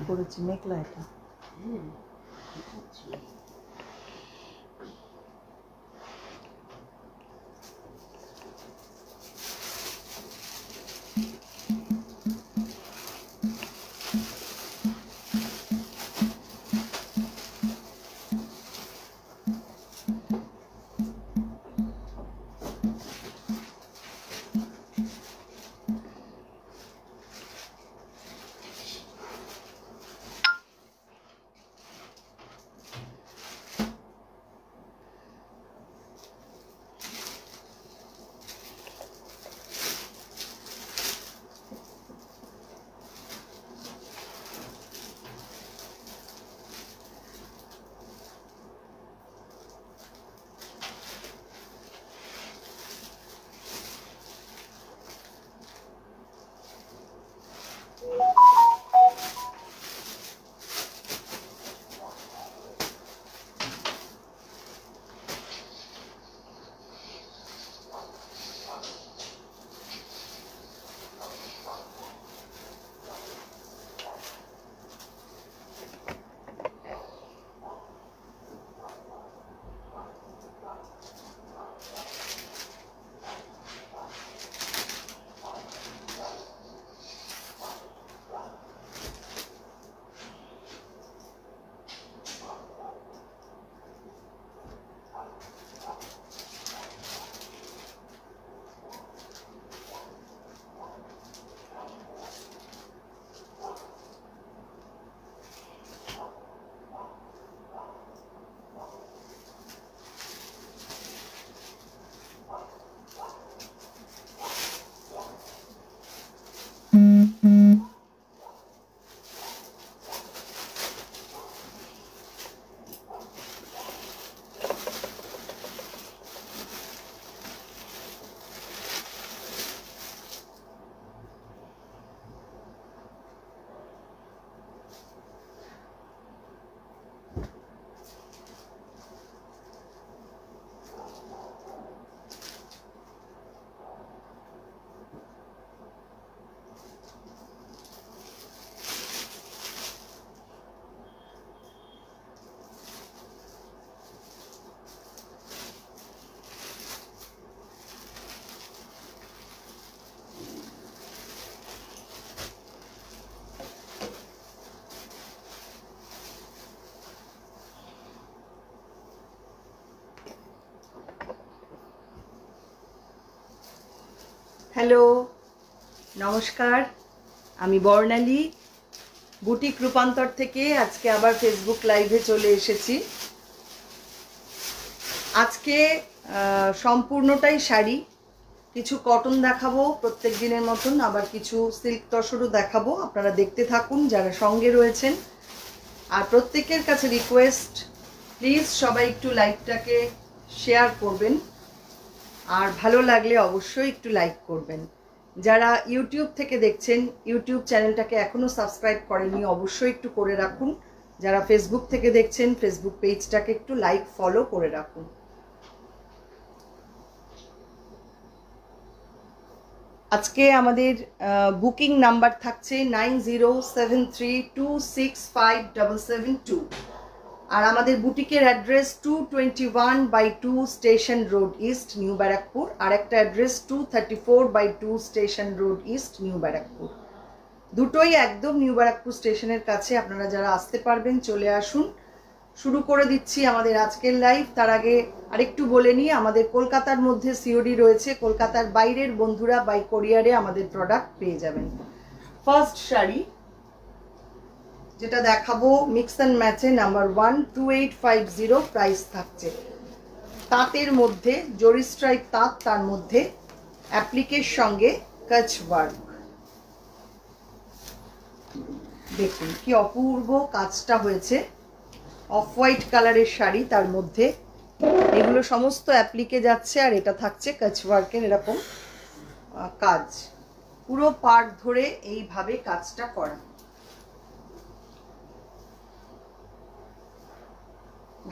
করেছি মেঘলা এটা। হ্যালো, নমস্কার। আমি বর্ণালী বুটিক রূপান্তর থেকে আজকে আবার ফেসবুক লাইভে চলে এসেছি। আজকে সম্পূর্ণটাই শাড়ি, কিছু কটন দেখাবো প্রত্যেক দিনের মতন, আবার কিছু সিল্ক তসরও দেখাবো। আপনারা দেখতে থাকুন যারা সঙ্গে রয়েছেন। আর প্রত্যেকের কাছে রিকোয়েস্ট, প্লিজ সবাই একটু লাইভটাকে শেয়ার করবেন, আর ভালো লাগলে অবশ্যই একটু লাইক করবেন। যারা ইউটিউব থেকে দেখছেন, ইউটিউব চ্যানেলটাকে এখনও সাবস্ক্রাইব করেননি, অবশ্যই একটু করে রাখুন। যারা ফেসবুক থেকে দেখছেন, ফেসবুক পেজটাকে একটু লাইক ফলো করে রাখুন। আজকে আমাদের বুকিং নাম্বার থাকছে 9073265772, আর আমাদের বুটিকের address 221/2 station road east, new Barrackpore. আর একটা address 234/2 station road east, new Barrackpore. দুটোই একদম নিউ ব্যারাকপুর স্টেশনের কাছে। আপনারা যারা আসতে পারবেন চলে আসুন। শুরু করে দিচ্ছি আমাদের আজকের লাইভ। তার আগে আরেকটু বলে নিই, আমাদের কলকাতার মধ্যে সিওডি রয়েছে, কলকাতার বাইরের বন্ধুরা বাই কোরিয়ারে আমাদের প্রোডাক্ট পেয়ে যাবেন। ফার্স্ট শাড়ি যেটা দেখাবো, মিক্স অ্যান্ড ম্যাচে নাম্বার 1, 2850 প্রাইস থাকছে। তাঁতের মধ্যে জরি স্ট্রাইপ তাঁত, তার মধ্যে অ্যাপ্লিকের সঙ্গে কাচ ওয়ার্ক। দেখুন কি অপূর্ব কাজটা হয়েছে। অফ হোয়াইট কালারের শাড়ি, তার মধ্যে এগুলো সমস্ত অ্যাপ্লিকে যাচ্ছে, আর এটা থাকছে কাচ ওয়ার্কের এরকম কাজ। পুরো পার্ট ধরে এইভাবে কাজটা করা।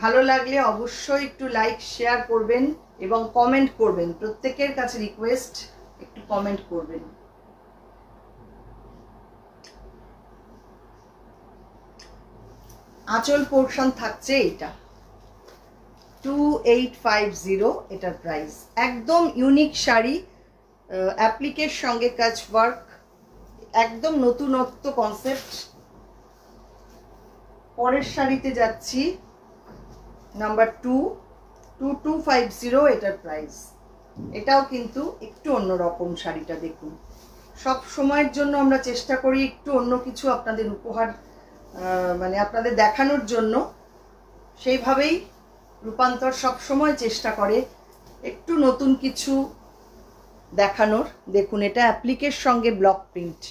ভালো লাগলে অবশ্যই একটু লাইক শেয়ার করবেন এবং কমেন্ট করবেন। প্রত্যেকের কাছে রিকোয়েস্ট, একটু কমেন্ট করবেন। আঁচল পোর্শন থাকছে এটা 2850 এটার প্রাইস। একদম ইউনিক শাড়ি, অ্যাপ্লিকের সঙ্গে কাজ ওয়ার্ক, একদম নতুনত্ব কনসেপ্ট। পরের শাড়িতে যাচ্ছি নাম্বার 2250 এটার প্রাইস। এটাও কিন্তু একটু অন্যরকম শাড়িটা দেখুন। সব সময়ের জন্য আমরা চেষ্টা করি একটু অন্য কিছু আপনাদের উপহার মানে আপনাদের দেখানোর জন্য, সেইভাবেই রূপান্তর সব সময় চেষ্টা করে একটু নতুন কিছু দেখানোর। দেখুন এটা অ্যাপ্লিকের সঙ্গে ব্লক প্রিন্ট।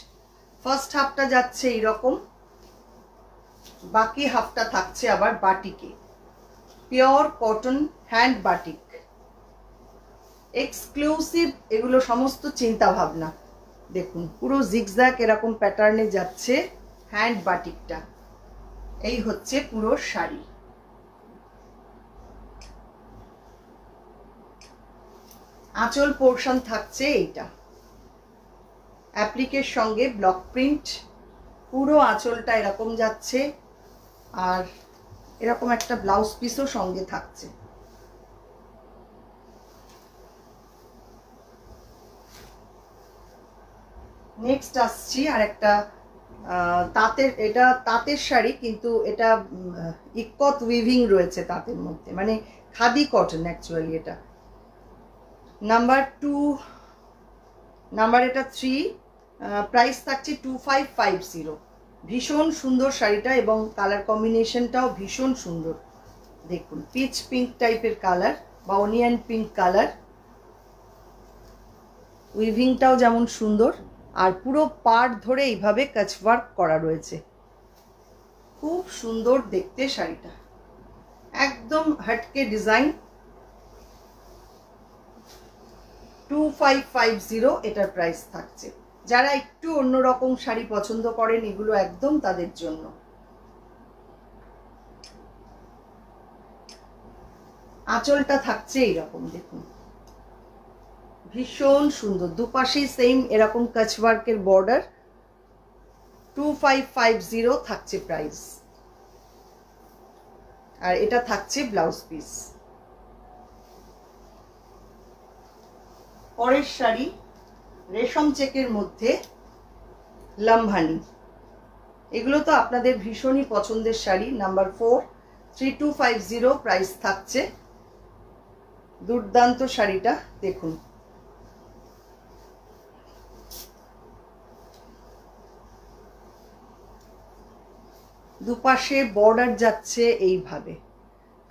ফার্স্ট হাফটা যাচ্ছে এইরকম, বাকি হাফটা থাকছে আবার বাটিকে, pure cotton hand batik, exclusive এগুলো সমস্ত চিন্তা ভাবনা। দেখুন পুরো জিগজ্যাগ এরকম প্যাটার্নে যাচ্ছে হ্যান্ড বাটিকটা। এই হচ্ছে পুরো শাড়ি। আঁচল পোর্শন থাকছে এইটা, অ্যাপ্লিকের সঙ্গে ব্লক প্রিন্ট, পুরো আঁচলটা এরকম যাচ্ছে, আর এরকম একটা ব্লাউজ পিসও সঙ্গে থাকছে। নেক্সট আসছি আর একটা তাঁতের, এটা তাঁতের শাড়ি কিন্তু এটা ইক্কত উইভিং রয়েছে তাঁতের মধ্যে, মানে খাদি কটন অ্যাকচুয়ালি। এটা নাম্বার 3, প্রাইস থাকছে 2550। ভীষণ সুন্দর শাড়িটা এবং কালার কম্বিনেশনটাও ভীষণ সুন্দর। দেখুন পিচ পিঙ্ক টাইপের কালার বা অনিয়ন পিঙ্ক কালার, উইভিংটাও যেমন সুন্দর, আর পুরো পাড় ধরে এইভাবে কাচওয়ার্ক করা রয়েছে। খুব সুন্দর দেখতে শাড়িটা, একদম হটকে ডিজাইন। 2550 এটার প্রাইস থাকছে। যারা একটু অন্যরকম শাড়ি পছন্দ করেন এগুলো একদম তাদের জন্য। আঁচলটা থাকছে এইরকম, দেখুন ভীষণ সুন্দর, দুপাশেই সেম এরকম কাচওয়ার্কের বর্ডার। 2550 থাকছে প্রাইস, আর এটা থাকছে ব্লাউজ পিস। পরের শাড়ি রেশম চেকের মধ্যে লামভানি। এগুলো তো আপনাদের ভীষণই পছন্দের শাড়ি। নাম্বার 4, 3250 প্রাইস থাকছে। দুর্দান্ত শাড়িটা দেখুন, দুপাশে বর্ডার যাচ্ছে এইভাবে,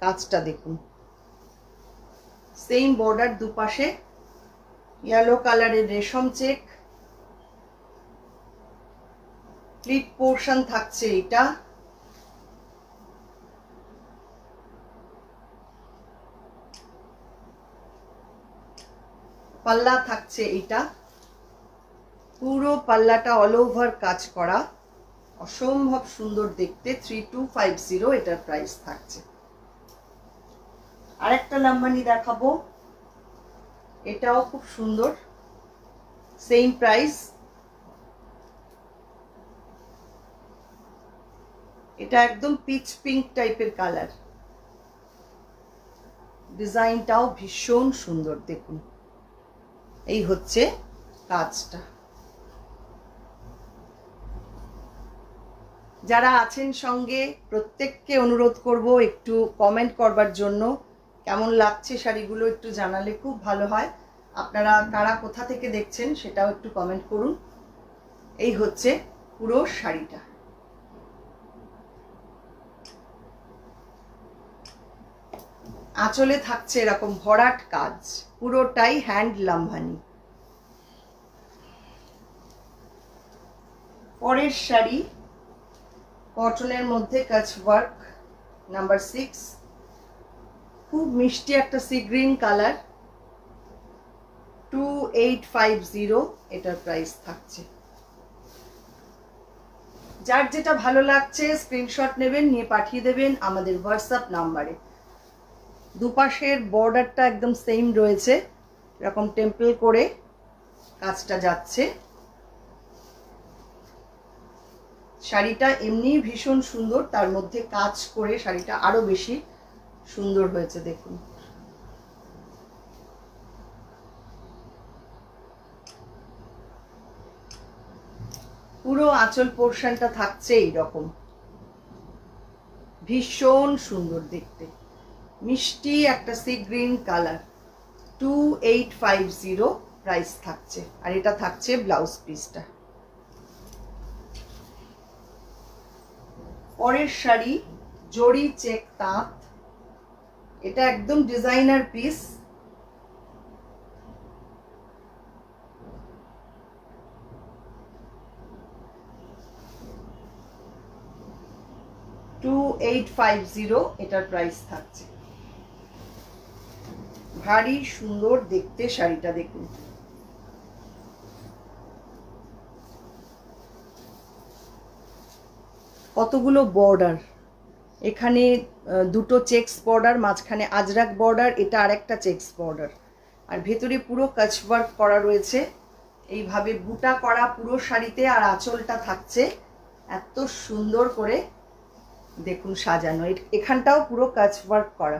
কাজটা দেখুন সেম বর্ডার, দুপাশে ইয়েলো কালারের রেশম চেক, প্লিট পোর্শন থাকছে এটা। পাল্লা থাকছে এটা, পুরো পাল্লাটা অল ওভার কাজ করা, অসম্ভব সুন্দর দেখতে। 3250 এটার প্রাইস থাকছে। আরেকটা লামভানি দেখাবো, এটাও খুব সুন্দর, সেম প্রাইস। এটা একদম পিচ পিঙ্ক টাইপের কালার, ডিজাইনটাও ভীষণ সুন্দর দেখুন। এই হচ্ছে কাজটা। যারা আছেন সঙ্গে প্রত্যেককে অনুরোধ করব একটু কমেন্ট করবার জন্য, কেমন লাগছে শাড়িগুলো একটু জানালে খুব ভালো হয়। আপনারা কারা কোথা থেকে দেখছেন সেটাও একটু কমেন্ট করুন। এই হচ্ছে পুরো শাড়িটা। আঁচলে থাকছে এরকম ভরাট কাজ, পুরোটাই হ্যান্ড লামভানি। পরের শাড়ি কটনের মধ্যে কাজ ওয়ার্ক, নাম্বার 6, খুব মিষ্টি একটা সি গ্রিন কালার। 2850 এটার প্রাইস থাকছে। যার যেটা ভালো লাগছে স্ক্রিনশট নেবেন, নিয়ে পাঠিয়ে দেবেন আমাদের হোয়াটসঅ্যাপ নাম্বারে। দুপাশের বর্ডারটা একদম সেম রয়েছে, এরকম টেম্পল করে কাজটা যাচ্ছে। শাড়িটা এমনি ভীষণ সুন্দর, তার মধ্যে কাজ করে শাড়িটা আরো বেশি সুন্দর হয়েছে। দেখুন পুরো আঁচল পোর্শনটা থাকছে এইরকম, ভীষণ সুন্দর দেখতে, মিষ্টি একটা সি গ্রিন কালার। 2850 প্রাইস থাকছে। আর এটা থাকছে ব্লাউজ পিসটা। পরের শাড়ি জরি চেক তাঁত, এটা একদম ডিজাইনার পিস। $2850 এটার প্রাইস থাকছে। ভারী সুন্দর দেখতে শাড়িটা, দেখুন কতগুলো বর্ডার, এখানে দুটো চেকস বর্ডার, মাঝখানে আজরাক বর্ডার, এটা আরেকটা চেকস বর্ডার, আর ভেতরে পুরো কাচ ওয়ার্ক করা রয়েছে এইভাবে বুটা করা পুরো শাড়িতে। আর আঁচলটা থাকছে এত সুন্দর করে, দেখুন সাজানো, এখানটাও পুরো কাচ ওয়ার্ক করা,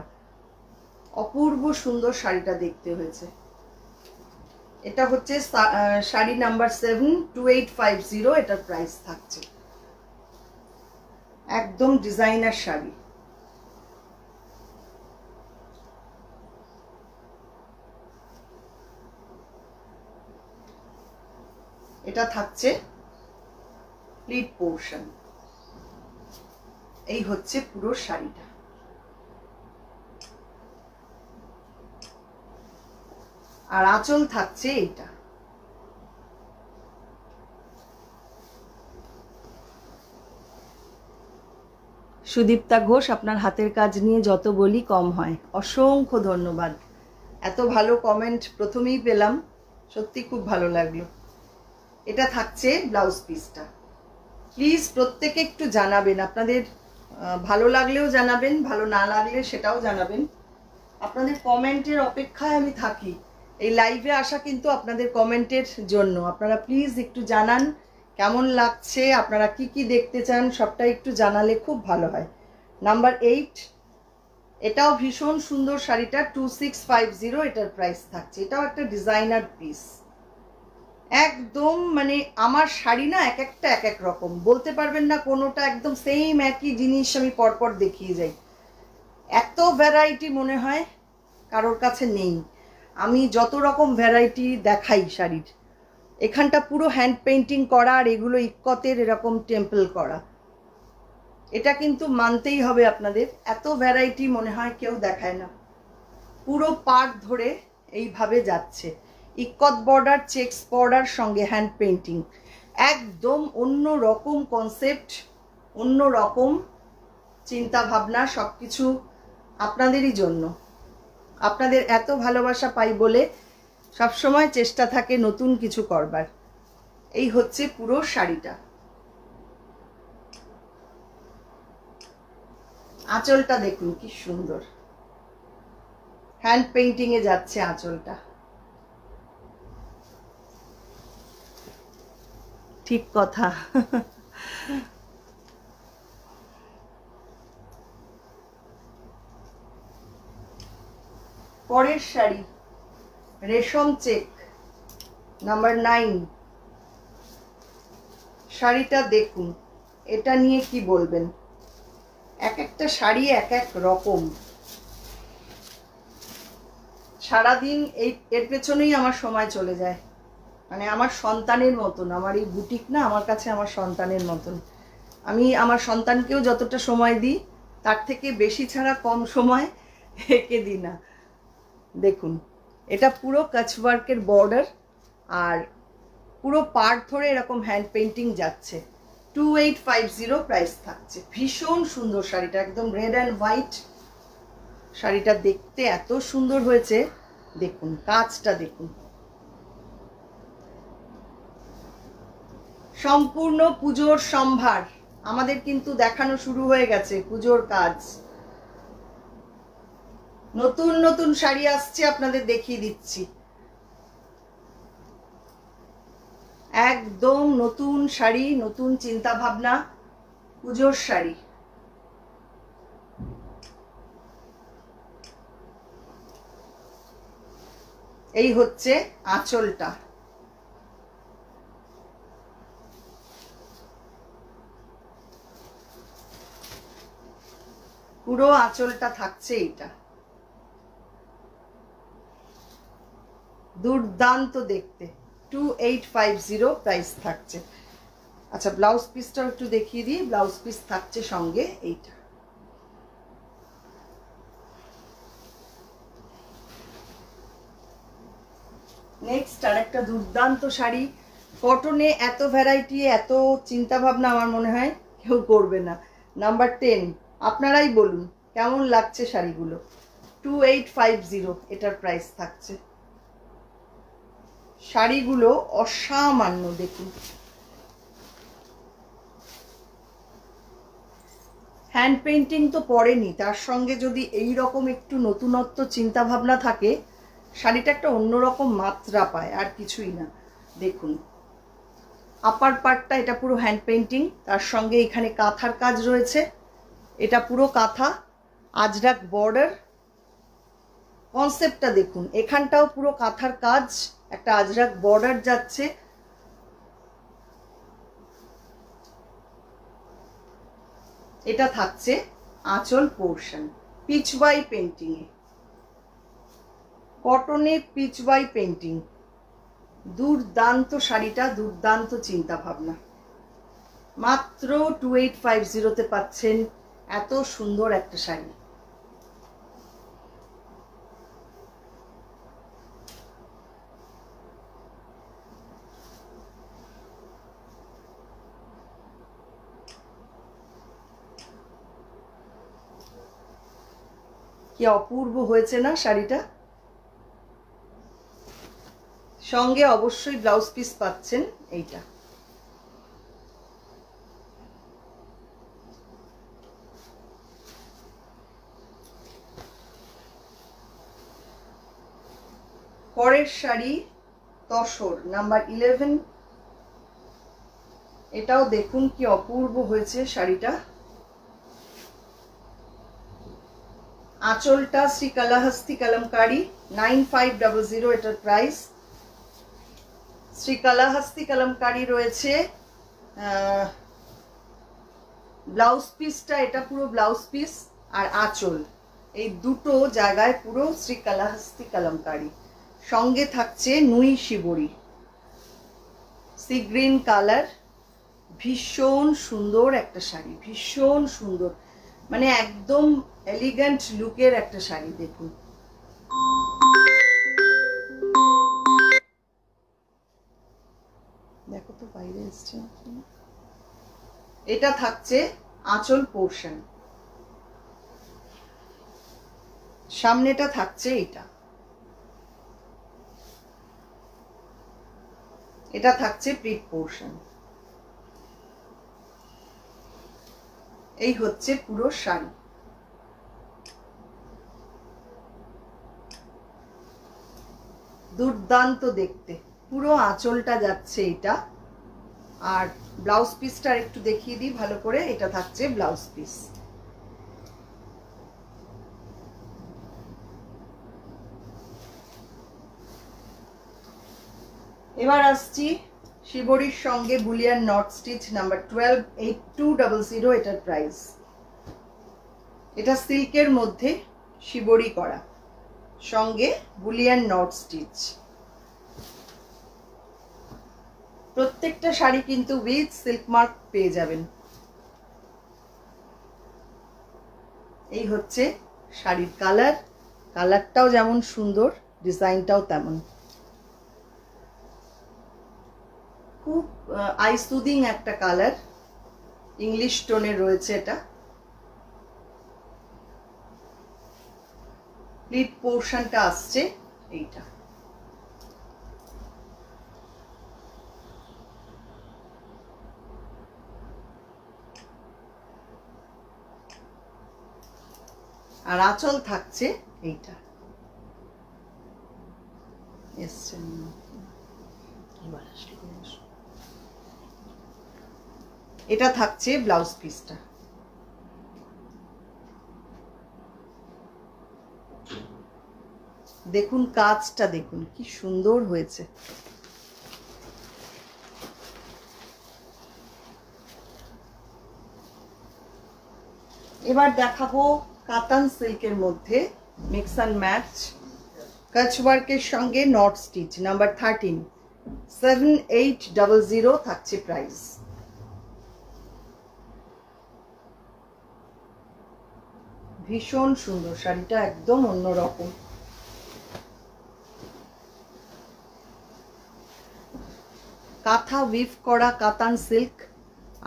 অপূর্ব সুন্দর শাড়িটা দেখতে হয়েছে। এটা হচ্ছে শাড়ি নাম্বার 7, 2850 এটার প্রাইস থাকছে। একদম ডিজাইনার শাড়ি। এটা থাকছে প্লিট পোর্শন। এই হচ্ছে পুরো শাড়িটা। আর আঁচল থাকছে এইটা। সুদীপ্তা ঘোষ, আপনার হাতের কাজ নিয়ে যত বলি কম হয়। অসংখ্য ধন্যবাদ, এত ভালো কমেন্ট প্রথমেই পেলাম, সত্যি খুব ভালো লাগলো। এটা থাকছে ব্লাউজ পিসটা। প্লিজ প্রত্যেকে একটু জানাবেন, আপনাদের ভালো লাগলেও জানাবেন, ভালো না লাগলে সেটাও জানাবেন। আপনাদের কমেন্টের অপেক্ষায় আমি থাকি। এই লাইভে আসা কিন্তু আপনাদের কমেন্টের জন্য। আপনারা প্লিজ একটু জানান কেমন লাগছে, আপনারা কি কি দেখতে চান, সবটা একটু জানালে খুব ভালো হয়। নাম্বার 8, এটাও ভীষণ সুন্দর শাড়িটা, 2650 এটার প্রাইস থাকছে। এটাও একটা ডিজাইনার পিস। একদম মানে আমার শাড়ি না এক একটা এক এক রকম, বলতে পারবেন না কোনোটা একদম সেম একই জিনিস আমি পরপর দেখিয়ে যাই। এত ভ্যারাইটি মনে হয় কারোর কাছে নেই। আমি যত রকম ভ্যারাইটি দেখাই শাড়ির, এখানটা পুরো হ্যান্ড পেইন্টিং করা, আর এগুলো ইক্কতের এরকম টেম্পল করা। এটা কিন্তু মানতেই হবে আপনাদের, এত ভ্যারাইটি মনে হয় কেউ দেখায় না। পুরো পার্ট ধরে এইভাবে যাচ্ছে, ইক্কত বর্ডার, চেকস বর্ডার, সঙ্গে হ্যান্ড পেইন্টিং। একদম অন্য রকম কনসেপ্ট, অন্য রকম চিন্তা ভাবনা, সব কিছু আপনাদেরই জন্য। আপনাদের এত ভালোবাসা পাই বলে সবসময় চেষ্টা থাকে নতুন কিছু করবার। এই হচ্ছে পুরো শাড়িটা। আঁচলটা দেখুন কি সুন্দর, হ্যান্ড পেইন্টিং এ যাচ্ছে আঁচলটা। ঠিক কথা। পরের শাড়ি রেশম চেক নাম্বার 9। শাড়িটা দেখুন, এটা নিয়ে কি বলবেন, এক একটা শাড়ি এক এক রকম। সারাদিন এর পেছনেই আমার সময় চলে যায়, মানে আমার সন্তানের মতন। আমার এই বুটিক না আমার কাছে আমার সন্তানের মতন। আমি আমার সন্তানকেও যতটা সময় দিই তার থেকে বেশি ছাড়া কম সময় একে দিই না। দেখুন এটা পুরো কাচ ওয়ার্কের বর্ডার, আর পুরো পার্ট ধরে এরকম হ্যান্ড পেইন্টিং যাচ্ছে। 2850 প্রাইস থাকছে। ভীষণ সুন্দর শাড়িটা, একদম রেড অ্যান্ড হোয়াইট। শাড়িটা দেখতে এত সুন্দর হয়েছে, দেখুন কাজটা দেখুন। সম্পূর্ণ পুজোর সম্ভার আমাদের কিন্তু দেখানো শুরু হয়ে গেছে। পুজোর কাজ, নতুন নতুন শাড়ি আসছে, আপনাদের দেখিয়ে দিচ্ছি। একদম নতুন শাড়ি, নতুন চিন্তা ভাবনা, পুজোর শাড়ি। এই হচ্ছে আঁচলটা। পুরো আঁচলটা থাকছে এইটা, দুর্দান্ত দেখতে। 2850 প্রাইস থাকছে। আচ্ছা, ব্লাউজ পিসটাও একটু দেখিয়ে দিই। ব্লাউজ পিস থাকছে সঙ্গে এইটা। নেক্সট আর একটা দুর্দান্ত শাড়ি। কটনে এত ভ্যারাইটি, এত চিন্তা ভাবনা আমার মনে হয় কেউ করবে না। নাম্বার 10, আপনারাই বলুন কেমন লাগছে শাড়িগুলো। 2850 এটার প্রাইস থাকছে। শাড়িগুলো অসামান্য, দেখুন। হ্যান্ড পেইন্টিং তো পড়েনি, তার সঙ্গে যদি এই রকম একটু নতুনত্ব চিন্তা ভাবনা থাকে, শাড়িটা একটা অন্যরকম মাত্রা পায়, আর কিছুই না। দেখুন আপার পার্টটা এটা পুরো হ্যান্ড পেইন্টিং, তার সঙ্গে এখানে কাঁথার কাজ রয়েছে। এটা পুরো কাঁথা, আজরাক বর্ডার। কনসেপ্টটা দেখুন, এখানটাও পুরো কাঁথার কাজ, একটা আজরাক বর্ডার যাচ্ছে। এটা থাকছে আঁচল পোর্শন, পিচওয়াই পেইন্টিং এ, কটনে পিচওয়াই পেইন্টিং। দুর্দান্ত শাড়িটা, দুর্দান্ত চিন্তা ভাবনা। মাত্র 2850-তে পাচ্ছেন এত সুন্দর একটা শাড়ি। কি অপূর্ব হয়েছে না শাড়িটা। সঙ্গে অবশ্যই ব্লাউজ পিস পাচ্ছেন এইটা। পরের শাড়ি তসর, নাম্বার 11। এটাও দেখুন কি অপূর্ব হয়েছে শাড়িটা। আঁচলটা শ্রীকালাহস্তি কলমকারি, 9500 এটার প্রাইস। শ্রীকালাহস্তি কলমকারি রয়েছে। ব্লাউজ পিসটা এটা পুরো ব্লাউজ পিস, আর আঁচল এই দুটো জায়গায় পুরো শ্রীকালাহস্তি কলমকারি। সঙ্গে থাকছে নুই শিবরি, সি গ্রিন কালার। ভীষণ সুন্দর একটা শাড়ি, ভীষণ সুন্দর, মানে একদম এলিগেন্ট লুকের একটা শাড়ি। দেখুন দেখো তো বাইরে এসছে। এটা থাকছে আঁচল পোর্শন, সামনেটা থাকছে এটা। এটা থাকছে পিঠ পোর্শন। এই হচ্ছে পুরো শাড়ি। দুর্দান্ত দেখতে, পুরো আঁচলটা যাচ্ছে এটা। আর ব্লাউজ পিসটা একটু দেখিয়ে দিই ভালো করে। এটা থাকছে ব্লাউজ পিস। এবার আসছি শিবরির সঙ্গে বুলিয়ান নট স্টিচ, নাম্বার 12, 8200 এটার প্রাইস। এটা সিল্কের মধ্যে শিবরি করা, সঙ্গে বুলিয়ান নট স্টিচ। প্রত্যেকটা শাড়ি কিন্তু উইথ সিল্ক মার্ক পেয়ে যাবেন। এই হচ্ছে শাড়ির কালার। কালারটাও যেমন সুন্দর, ডিজাইনটাও তেমন। খুব আই সুদিং একটা কালার, ইংলিশ টোনে রয়েছে এটা। প্লিট পোর্শনটা আসছে এইটা। আর আঁচল থাকছে এইটা। এটা থাকছে ব্লাউজ পিসটা। দেখুন কাজটা, দেখুন কি সুন্দর হয়েছে। এবার দেখাবো কাতান সিল্কের মধ্যে মিক্স অ্যান্ড ম্যাচ কাচ ওয়ার্কের সঙ্গে নট স্টিচ নাম্বার 13, 7800 থাকছে প্রাইস। ভীষণ সুন্দর শাড়িটা, একদম অন্যরকম। কাঁথা উইভ করা কাতান সিল্ক,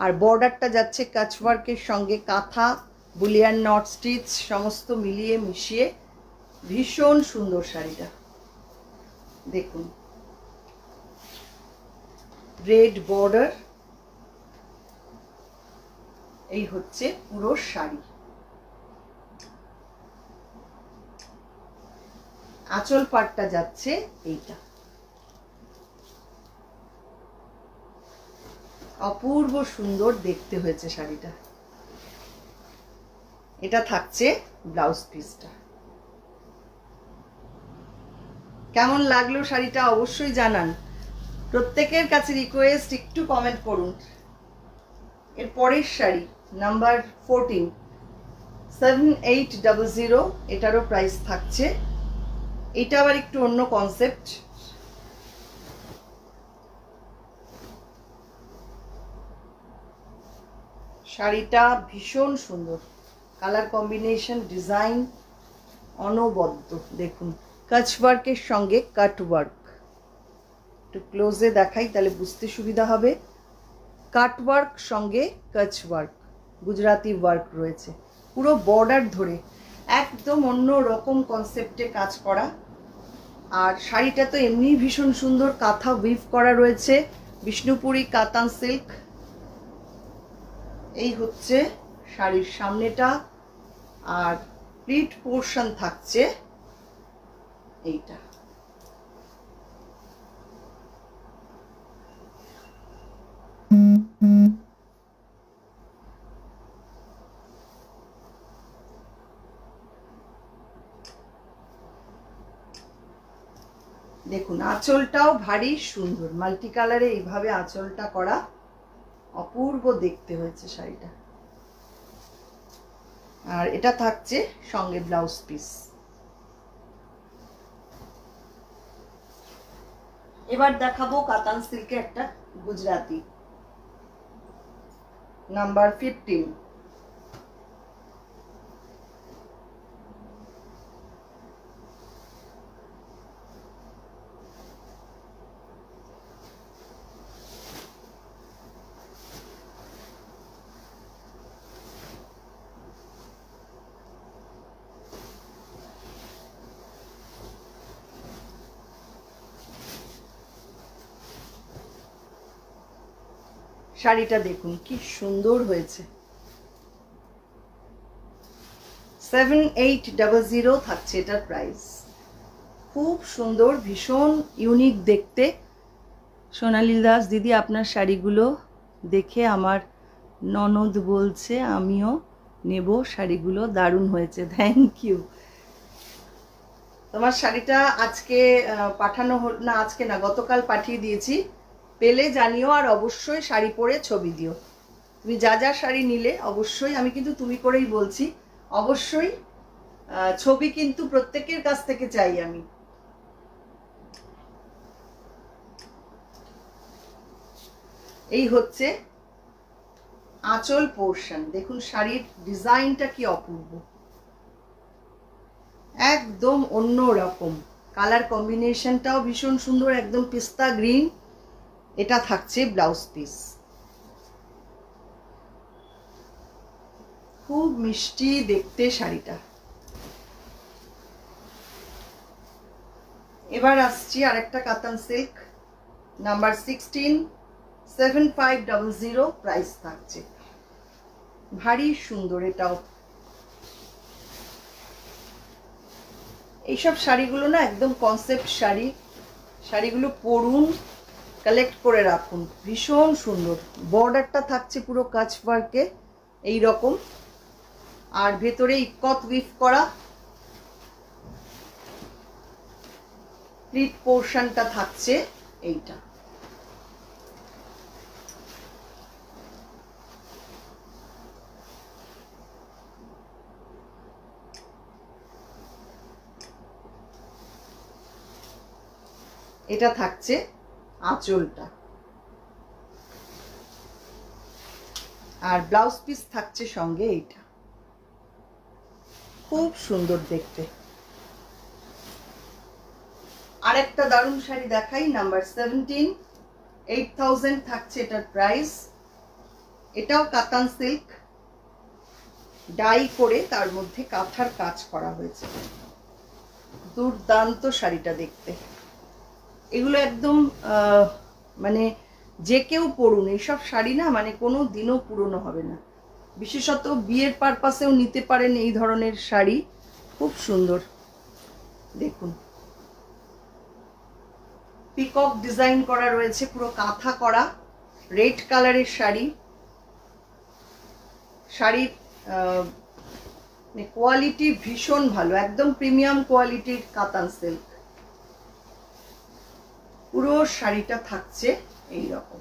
আর বর্ডারটা যাচ্ছে কাচ ওয়ার্কের সঙ্গে কাঁথা, বুলিয়ান নট স্টিচ সমস্ত মিলিয়ে মিশিয়ে ভীষণ সুন্দর শাড়িটা। দেখুন রেড বর্ডার, এই হচ্ছে পুরো শাড়ি। আঁচল পাটটা যাচ্ছে এইটা। অপূর্ব সুন্দর দেখতে হয়েছে শাড়িটা। এটা থাকছে ব্লাউজ পিসটা। কেমন লাগলো শাড়িটা অবশ্যই জানান। প্রত্যেকের কাছে রিকোয়েস্ট, একটু কমেন্ট করুন। এর পরের শাড়ি নাম্বার 14, 7800, এটারও প্রাইস থাকছে। এটা আবার একটু অন্য কনসেপ্ট। শাড়িটা ভীষণ সুন্দর, কালার কম্বিনেশন, ডিজাইন অনবদ্য। দেখুন কাচ ওয়ার্কের সঙ্গে কাট ওয়ার্ক, একটু ক্লোজে দেখাই তাহলে বুঝতে সুবিধা হবে। কাট ওয়ার্ক সঙ্গে কাচ ওয়ার্ক, গুজরাটি ওয়ার্ক রয়েছে পুরো বর্ডার ধরে, একদম অন্য রকম কনসেপ্টে কাজ করা। আর শাড়িটা তো এমনি ভীষণ সুন্দর, কাঁথা উইভ করা রয়েছে, বিষ্ণুপুরি কাতান সিল্ক। এই হচ্ছে শাড়ির সামনেটা, আর প্লিট পোর্শন থাকছে এইটা। দেখুন আঁচলটাও ভারী সুন্দর, মাল্টি কালারে এইভাবে আঁচলটা করা, অপূর্ব দেখতে হয়েছে শাড়িটা। আর এটা থাকছে সঙ্গে ব্লাউজ পিস। এবার দেখাবো কাতান সিল্কে একটা গুজরাটি নাম্বার 15, শাড়িটা দেখুন কি সুন্দর হয়েছে। 7800 থাকছে এটার প্রাইস। খুব সুন্দর, ভীষণ ইউনিক দেখতে। সোনালী দাস দিদি, আপনার শাড়িগুলো দেখে আমার ননদ বলছে আমিও নেব, শাড়িগুলো দারুণ হয়েছে। Thank you. তোমার শাড়িটা আজকে পাঠানো হল না, আজকে না গতকাল পাঠিয়ে দিয়েছি, পেলে জানিও। আর অবশ্যই শাড়ি পরে ছবি দিও। তুমি যা যা শাড়ি নিলে অবশ্যই, আমি কিন্তু তুমি করেই বলছি, অবশ্যই ছবি কিন্তু প্রত্যেকের কাছ থেকে চাই আমি। এই হচ্ছে আঁচল পোর্শন, দেখুন শাড়ির ডিজাইনটা কি অপূর্ব, একদম অন্য রকম। কালার কম্বিনেশনটাও ভীষণ সুন্দর, একদম পিস্তা গ্রিন। এটা থাকছে ব্লাউজ পিস। খুব মিষ্টি দেখতে শাড়িটা। এবার আসছি আরেকটা কাতান সিল্ক নাম্বার 16, 7500 প্রাইস থাকছে। ভারী সুন্দর এটাও। এইসব শাড়িগুলো না একদম কনসেপ্ট শাড়ি, শাড়িগুলো পরুন, কালেক্ট করে রাখুন, ভীষণ সুন্দর। বর্ডারটা থাকছে পুরো কাচ ওয়ার্কে এই রকম, আর ভেতরে ইক্কত উইভ করা। প্লিট পোর্শনটা থাকছে এইটা। এটা থাকছে আঁচলটা, আর ব্লাউজ পিস থাকছে সঙ্গে এইটা। খুব সুন্দর দেখতে। আরেকটা দারুণ শাড়ি দেখাই, নাম্বার 17, 8000 থাকছে এটার প্রাইস। এটাও কাতান সিল্ক, ডাই করে তার মধ্যে কাঁথার কাজ করা হয়েছে। দুর্দান্ত শাড়িটা দেখতে। এগুলো একদম মানে যে কেউ পরুন, এইসব শাড়ি না মানে কোনো দিনও পুরনো হবে না। বিশেষত বিয়ের পারপাসেও নিতে পারেন এই ধরনের শাড়ি, খুব সুন্দর। দেখুন পিকক ডিজাইন করা রয়েছে, পুরো কাঁথা করা, রেড কালারের শাড়ি। শাড়ির কোয়ালিটি ভীষণ ভালো, একদম প্রিমিয়াম কোয়ালিটির কাতান সিল্ক। পুরো শাড়িটা থাকছে এই রকম।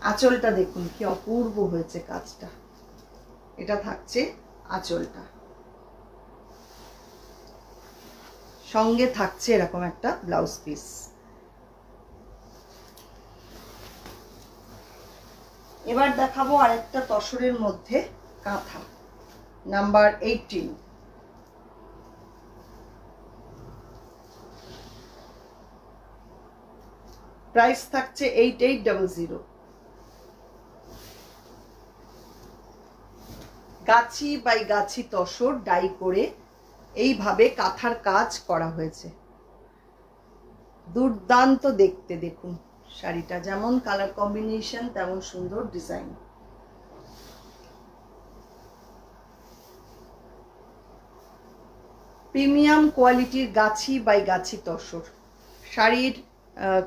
আঁচলটা দেখুন কি অপূর্ব হয়েছে কাজটা। এটা থাকছে আঁচলটা, সঙ্গে থাকছে এরকম একটা ব্লাউজ পিস। এবার দেখাবো আরেকটা তসরের মধ্যে কাঁথা, নাম্বার 18। প্রাইস থাকছে 8800। গাছি বাই গাছি তসর ডাই করে এইভাবে কাঁথার কাজ করা হয়েছে। দুর্দান্ত দেখতে। দেখুন শাড়িটা যেমন কালার কম্বিনেশন তেমন সুন্দর ডিজাইন। প্রিমিয়াম কোয়ালিটির গাছি বাই গাছি তসর শাড়ির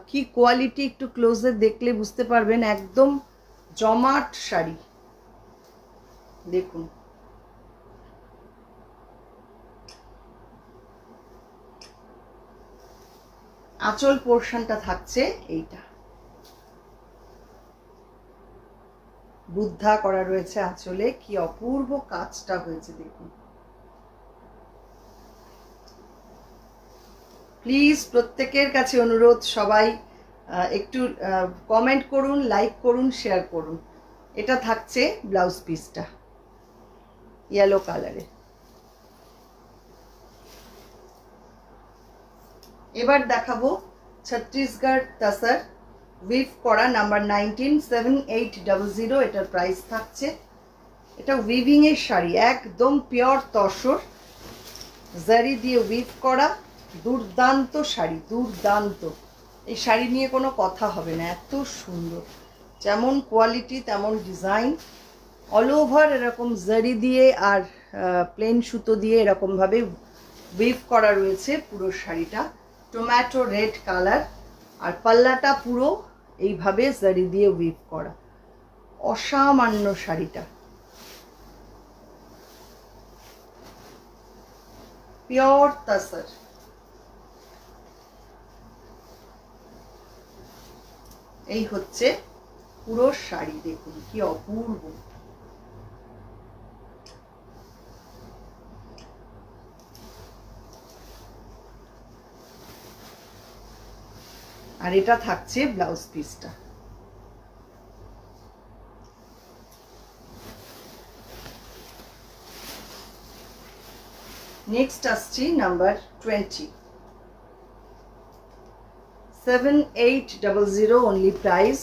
কি কোয়ালিটি একটু ক্লোজে দেখলে বুঝতে পারবেন। একদম জমাট শাড়ি দেখুন। আঁচল পোর্শনটা থাকছে এইটা, বুদ্ধা করা রয়েছে আঁচলে, কি অপূর্ব কাজটা হয়েছে দেখুন। প্লিজ প্রত্যেকের কাছে অনুরোধ, সবাই একটু কমেন্ট করুন, লাইক করুন, শেয়ার করুন। এটা থাকছে ব্লাউজ পিসটা ইয়েলো কালারে। এবার দেখাবো ছত্তিশগড় তসর উইভ করা, নাম্বার 19, 7800। এটার প্রাইস থাকছে। এটা উইভিং এর শাড়ি, একদম পিওর তসর, জারি দিয়ে উইভ করা। দুর্দান্ত শাড়ি, দুর্দান্ত। এই শাড়ি নিয়ে কোনো কথা হবে না, এত সুন্দর। যেমন কোয়ালিটি তেমন ডিজাইন। অল ওভার এরকম জারি দিয়ে আর প্লেন সুতো দিয়ে এরকমভাবে উইভ করা রয়েছে পুরো শাড়িটা। টমেটো রেড কালার, আর পাল্লাটা পুরো এইভাবে জারি দিয়ে উইভ করা। অসামান্য শাড়িটা, পিওর তসর। এই হচ্ছে পুরো শাড়ি, দেখুন কি অপূর্ব। আর এটা থাকছে ব্লাউজ পিসটা। নেক্সট আসছি নাম্বার 20, 7800 অনলি প্রাইস।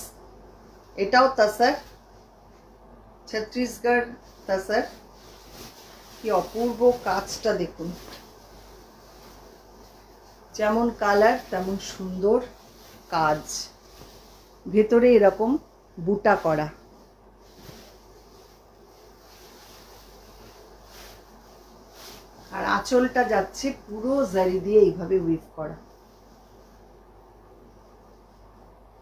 এটাও তসর, ছত্তিশগড় তসর। কি অপূর্ব কাজটা দেখুন, যেমন কালার তেমন সুন্দর কাজ। ভেতরে এরকম বুটা করা। আঁচলটা যাচ্ছে পুরো জারি দিয়ে এইভাবে উইভ করা।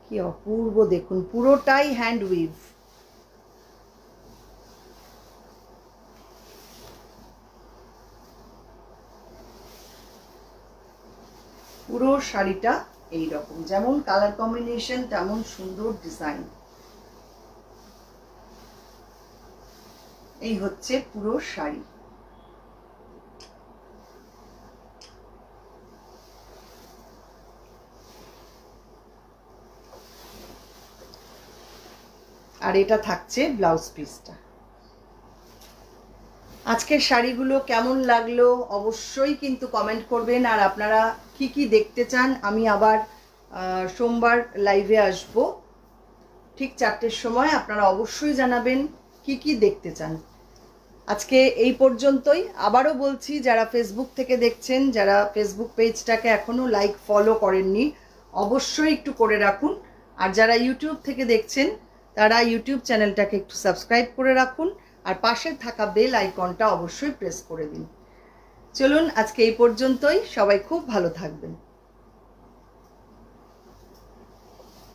কি অপূর্ব দেখুন, পুরোটাই হ্যান্ড উইভ। পুরো শাড়িটা এইরকম, যেমন কালার কম্বিনেশন তেমন সুন্দর ডিজাইন। এই হচ্ছে পুরো শাড়ি। আর এটা থাকছে ব্লাউজ পিসটা। আজকের শাড়িগুলো কেমন লাগলো অবশ্যই কিন্তু কমেন্ট করবেন। আর আপনারা কি কি দেখতে চান, আমি আবার সোমবার লাইভে আসব ঠিক 4টের সময়। আপনারা অবশ্যই জানাবেন কি কি দেখতে চান। আজকে এই পর্যন্তই। আবারও বলছি, যারা ফেসবুক থেকে দেখছেন, যারা ফেসবুক পেজটাকে এখনও লাইক ফলো করেননি, অবশ্যই একটু করে রাখুন। আর যারা ইউটিউব থেকে দেখছেন, তারা ইউটিউব চ্যানেলটাকে একটু সাবস্ক্রাইব করে রাখুন। আর পাশে থাকা বেল আইকনটা অবশ্যই প্রেস করে দিন। চলুন আজকে এই পর্যন্তই। সবাই খুব ভালো থাকবেন।